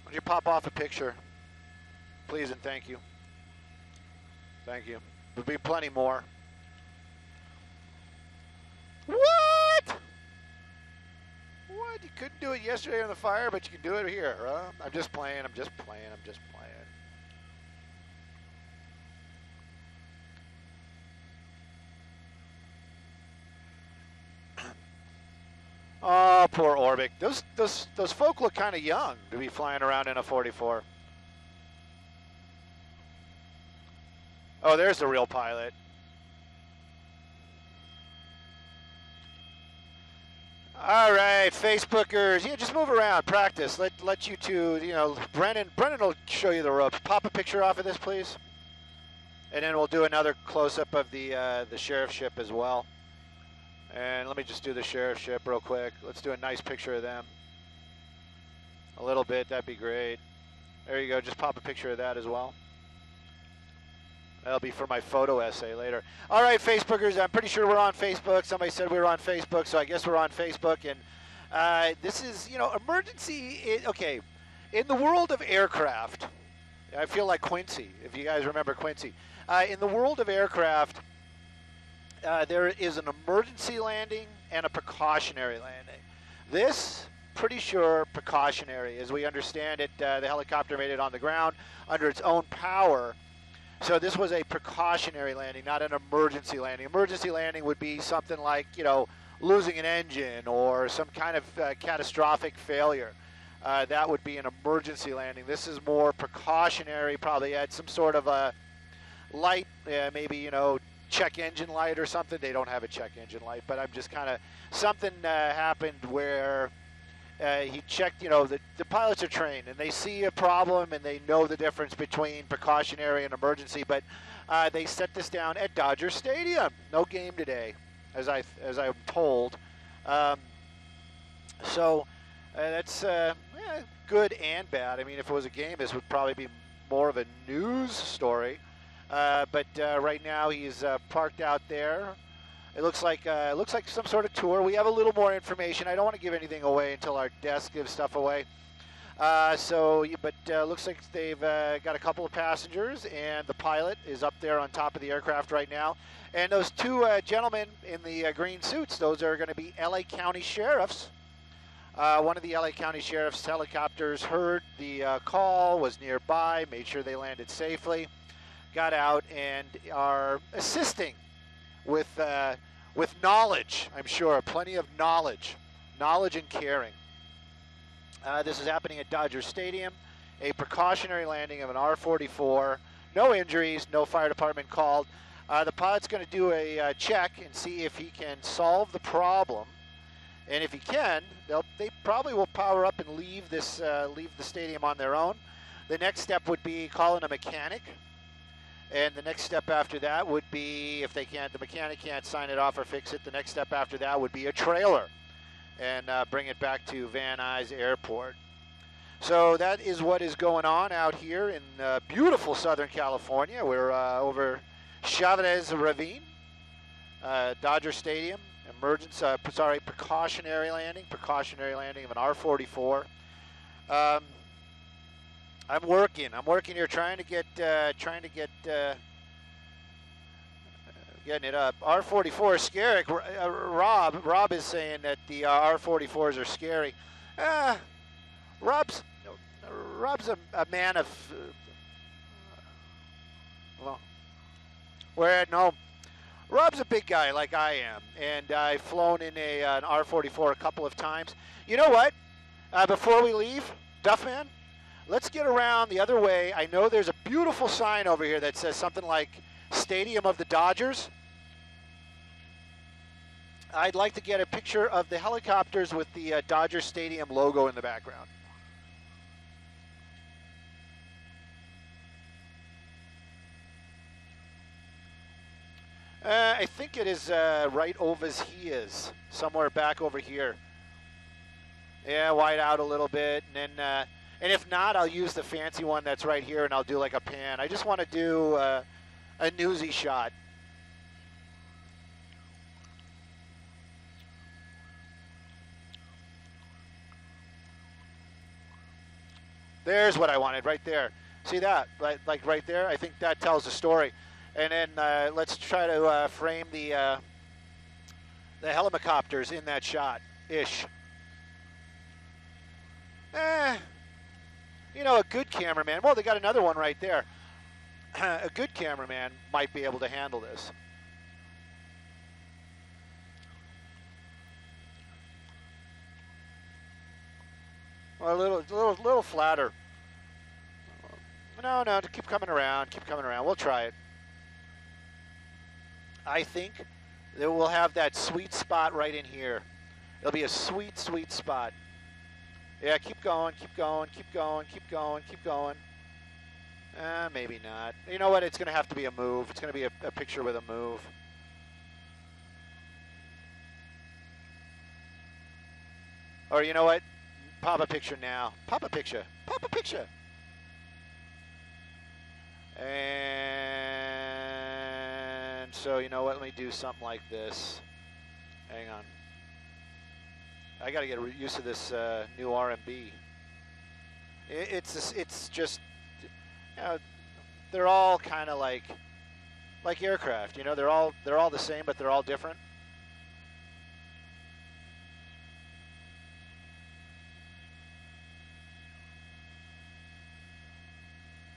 Would you pop off a picture, please and thank you. Thank you. There'll be plenty more. What? What? You couldn't do it yesterday on the fire, but you can do it here, huh? I'm just playing. I'm just playing. I'm just playing. Oh, poor Orbic. Those folk look kind of young to be flying around in a 44. Oh, there's the real pilot. All right, Facebookers. Yeah, just move around, practice. Let you two, Brennan will show you the ropes. Pop a picture off of this, please. And then we'll do another close-up of the sheriff ship as well. And let me just do the sheriff ship real quick. Let's do a nice picture of them. A little bit, that'd be great. There you go, just pop a picture of that as well. That'll be for my photo essay later. All right, Facebookers, I'm pretty sure we're on Facebook. Somebody said we were on Facebook, so I guess we're on Facebook. And this is, emergency. Okay, in the world of aircraft, I feel like Quincy, if you guys remember Quincy. In the world of aircraft, there is an emergency landing and a precautionary landing. This, pretty sure, precautionary. As we understand it, the helicopter made it on the ground under its own power. So this was a precautionary landing, not an emergency landing. Emergency landing would be something like, losing an engine or some kind of catastrophic failure. That would be an emergency landing. This is more precautionary, probably had some sort of a light, maybe, check engine light or something. They don't have a check engine light, but I'm just kind of, something happened where he checked, the pilots are trained and they see a problem and they know the difference between precautionary and emergency, but they set this down at Dodger Stadium. No game today, as I'm told. So that's good and bad. I mean, if it was a game, this would probably be more of a news story. But right now he's parked out there. It looks like some sort of tour. We have a little more information. I don't want to give anything away until our desk gives stuff away. Looks like they've got a couple of passengers, and the pilot is up there on top of the aircraft right now. And those two gentlemen in the green suits, those are going to be LA County sheriffs. One of the LA County sheriff's helicopters heard the call, was nearby, made sure they landed safely, got out, and are assisting with knowledge, I'm sure, plenty of knowledge and caring. This is happening at Dodger Stadium, a precautionary landing of an R-44, no injuries, no fire department called. The pilot's going to do a check and see if he can solve the problem, and if he can, they probably will power up and leave the stadium on their own. The next step would be calling a mechanic. And the next step after that would be, if the mechanic can't sign it off or fix it, the next step after that would be a trailer and bring it back to Van Nuys Airport. So that is what is going on out here in beautiful Southern California. We're over Chavez Ravine, Dodger Stadium, precautionary landing of an R-44. I'm working here, trying to get getting it up. R-44 is scary. Rob is saying that the R-44s are scary. Rob's a man of Rob's a big guy like I am, and I've flown in an R-44 a couple of times. You know what? Before we leave, Duffman, let's get around the other way. I know there's a beautiful sign over here that says something like Stadium of the Dodgers. I'd like to get a picture of the helicopters with the Dodger Stadium logo in the background. I think it is right over as he is, somewhere back over here. Yeah, wide out a little bit, and then, and if not, I'll use the fancy one that's right here, and I'll do like a pan. I just want to do a newsy shot. There's what I wanted right there. See that? Like right there? I think that tells the story. And then let's try to frame the helicopters in that shot-ish. You know, a good cameraman, well, they got another one right there. A good cameraman might be able to handle this. Well, a little flatter. No, keep coming around, keep coming around. We'll try it. I think that we'll have that sweet spot right in here. It'll be a sweet, sweet spot. Yeah, keep going, keep going, keep going, keep going, keep going. Maybe not. You know what? It's going to have to be a move. It's going to be a picture with a move. Or you know what? Pop a picture now. Pop a picture. Pop a picture. And so, you know what? Let me do something like this. Hang on. I got to get used to this new R&B. It's just, you know, they're all kind of like aircraft. You know, they're all the same, but they're all different.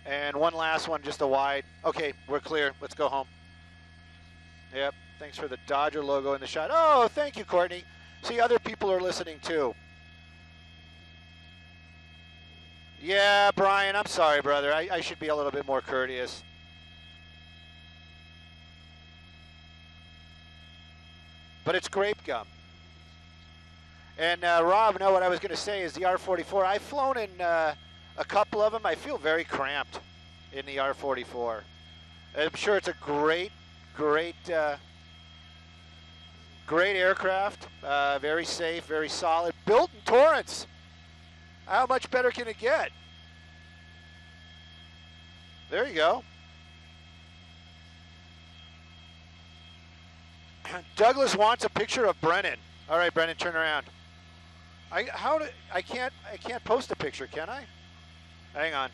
And one last one, just a wide. Okay, we're clear. Let's go home. Yep. Thanks for the Dodger logo in the shot. Oh, thank you, Courtney. See, other people are listening too. Yeah, Brian, I'm sorry, brother. I should be a little bit more courteous. But it's grape gum. And Rob, no, what I was going to say is the R44. I've flown in a couple of them. I feel very cramped in the R44. I'm sure it's a great aircraft. Very safe, very solid. Built in Torrance. How much better can it get? There you go. Douglas wants a picture of Brennan. All right, Brennan, turn around. I can't post a picture, can I? Hang on.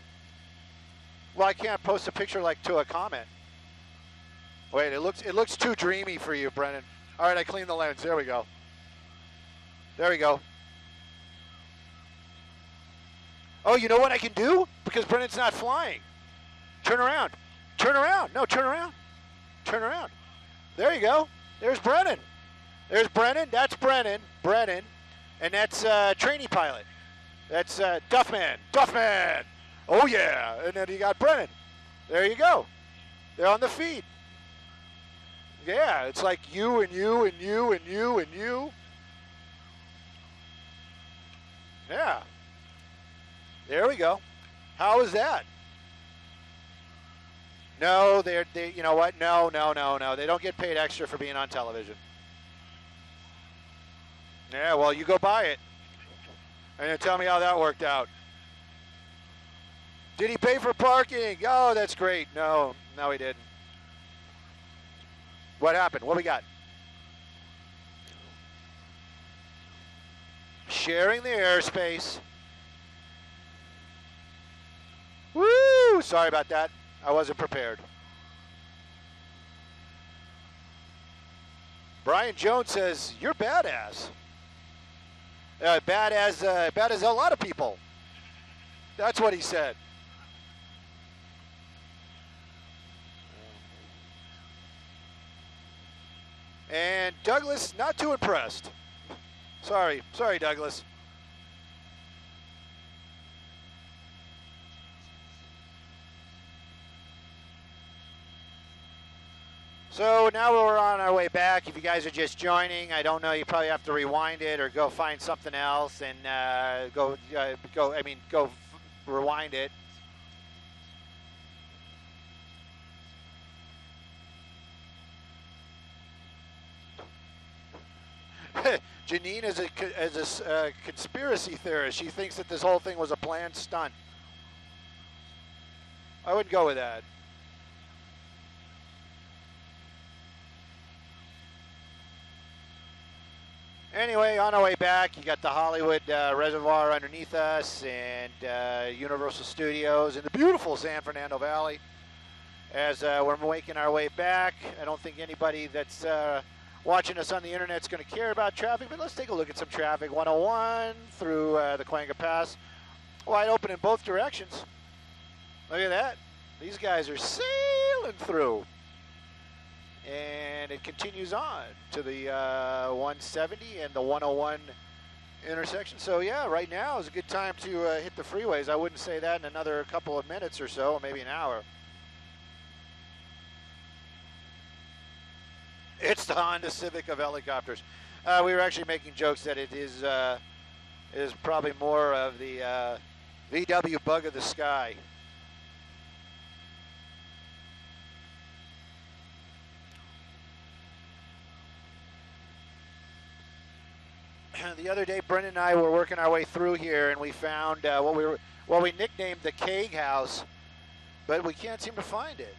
Well, I can't post a picture like to a comment. Wait, it looks too dreamy for you, Brennan. All right, I cleaned the lens. There we go. There we go. Oh, you know what I can do? Because Brennan's not flying. Turn around. Turn around. No, turn around. Turn around. There you go. There's Brennan. There's Brennan. That's Brennan. Brennan. And that's trainee pilot. That's Duffman. Duffman. Oh, yeah. And then you got Brennan. There you go. They're on the feed. Yeah, it's like you and you and you and you and you. Yeah. There we go. How is that? No, they you know what? No. They don't get paid extra for being on television. Yeah, well, you go buy it. And then tell me how that worked out. Did he pay for parking? Oh, that's great. No, he didn't. What happened? What we got? Sharing the airspace. Woo! Sorry about that. I wasn't prepared. Brian Jones says, you're badass. Bad as a lot of people. That's what he said. And Douglas, not too impressed. Sorry, Douglas. So now we're on our way back. If you guys are just joining, I don't know, you probably have to rewind it or go find something else and go rewind it. Janine is a conspiracy theorist. She thinks that this whole thing was a planned stunt. I wouldn't go with that. Anyway, on our way back, you got the Hollywood Reservoir underneath us and Universal Studios in the beautiful San Fernando Valley. As we're making our way back, I don't think anybody that's watching us on the internet is going to care about traffic, but let's take a look at some traffic. 101 through the Cuenca Pass, wide open in both directions. Look at that. These guys are sailing through. And it continues on to the 170 and the 101 intersection. So yeah, right now is a good time to hit the freeways. I wouldn't say that in another couple of minutes or so, maybe an hour. It's the Honda Civic of helicopters. We were actually making jokes that it is probably more of the VW bug of the sky. The other day, Brendan and I were working our way through here, and we found what we nicknamed the Keg House, but we can't seem to find it.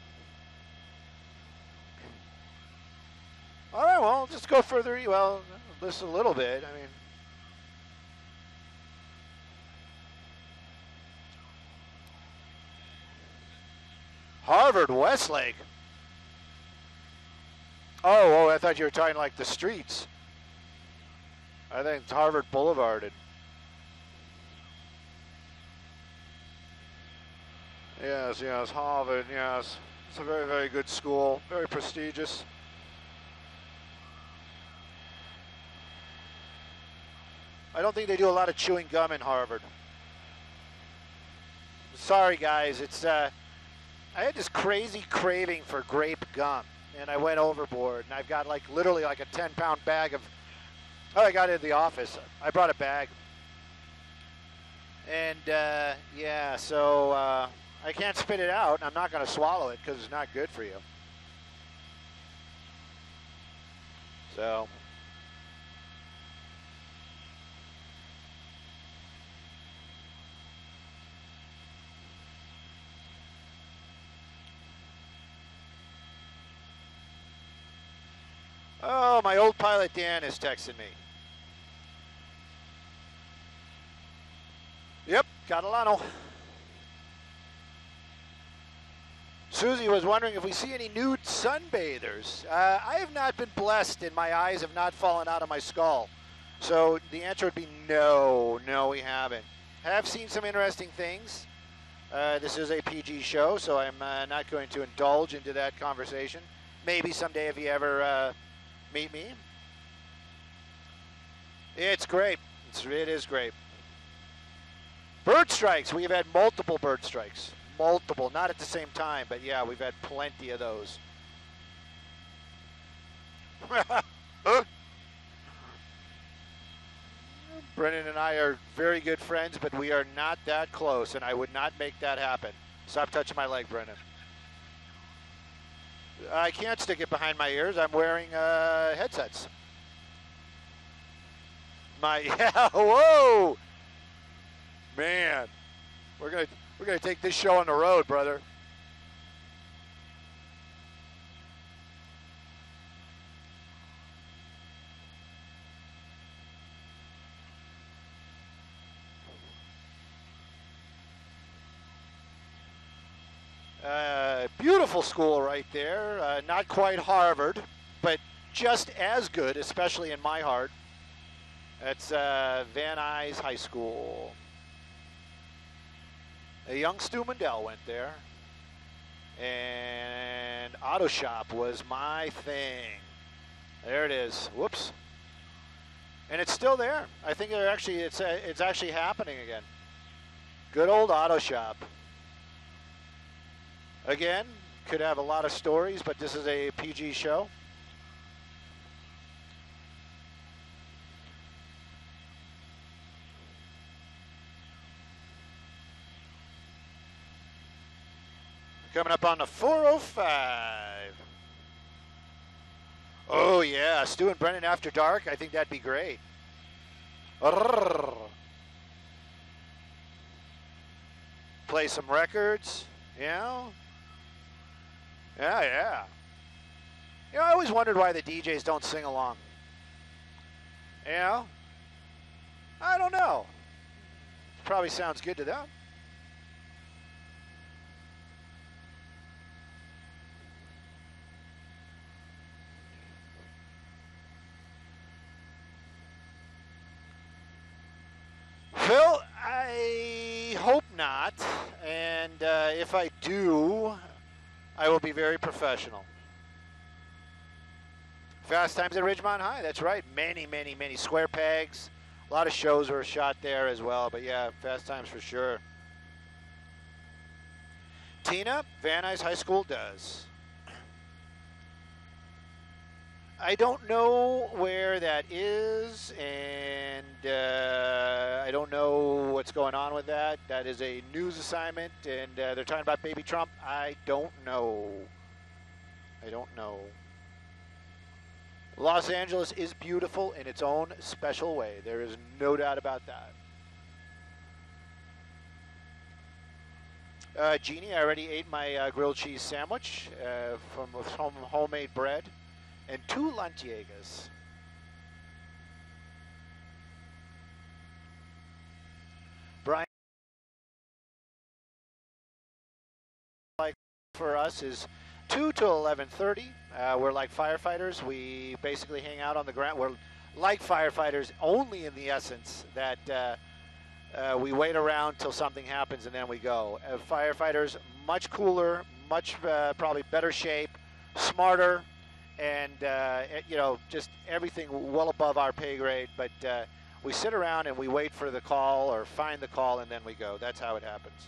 All right, well, just go further. Well, just a little bit. I mean, Harvard Westlake. Oh, I thought you were talking like the streets. I think it's Harvard Boulevard. Yes, Harvard, yes. It's a very, very good school, very prestigious. I don't think they do a lot of chewing gum in Harvard. Sorry, guys, it's I had this crazy craving for grape gum, and I went overboard, and I've got literally a 10-pound bag of. Oh, I got it in the office. I brought a bag. And, yeah, so I can't spit it out. I'm not going to swallow it because it's not good for you. So. Oh, my old pilot Dan is texting me. Yep, Catalano. Susie was wondering if we see any nude sunbathers. I have not been blessed, and my eyes have not fallen out of my skull. So the answer would be no, we haven't. I have seen some interesting things. This is a PG show, so I'm not going to indulge into that conversation. Maybe someday if you ever meet me. It's great. It is great. Bird strikes. We've had multiple bird strikes. Multiple. Not at the same time, but yeah, we've had plenty of those. Brennan and I are very good friends, but we are not that close, and I would not make that happen. Stop touching my leg, Brennan. I can't stick it behind my ears. I'm wearing headsets. Yeah, whoa, man, we're gonna take this show on the road, brother. Beautiful school right there. Not quite Harvard, but just as good, especially in my heart. That's Van Nuys High School. A young Stu Mundel went there. And Auto Shop was my thing. There it is. Whoops. And it's still there. I think it's actually happening again. Good old Auto Shop. Again, could have a lot of stories, but this is a PG show. Coming up on the 405. Oh, yeah. Stu and Brennan after dark. I think that'd be great. Play some records. Yeah. Yeah. I always wondered why the DJs don't sing along. You know? I don't know. Probably sounds good to them. Phil, I hope not. And if I do, I will be very professional. Fast Times at Ridgemont High, that's right. Many, many, many square pegs. A lot of shows were shot there as well, but yeah, Fast Times for sure. Tina, Van Nuys High School does. I don't know where that is, and I don't know what's going on with that. That is a news assignment, and they're talking about Baby Trump. I don't know. I don't know. Los Angeles is beautiful in its own special way. There is no doubt about that. Jeannie, I already ate my grilled cheese sandwich from homemade bread and 2 Lunchjägers. Brian, like for us is 2 to 11:30. We're like firefighters. We basically hang out on the ground. We're like firefighters only in the essence that we wait around till something happens and then we go. Firefighters, much cooler, much probably better shape, smarter, and just everything well above our pay grade. But we sit around and we wait for the call or find the call and then we go. That's how it happens.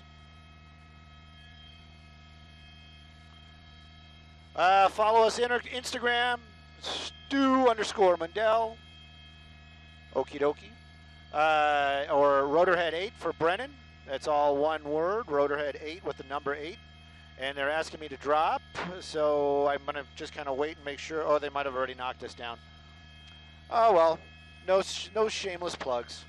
Follow us on Instagram, Stu_Mundel. Okie dokie. Or Rotorhead8 for Brennan. That's all one word, Rotorhead8 with the number 8. And they're asking me to drop, so I'm going to just kind of wait and make sure. Oh, they might have already knocked us down. Oh, well, no shameless plugs.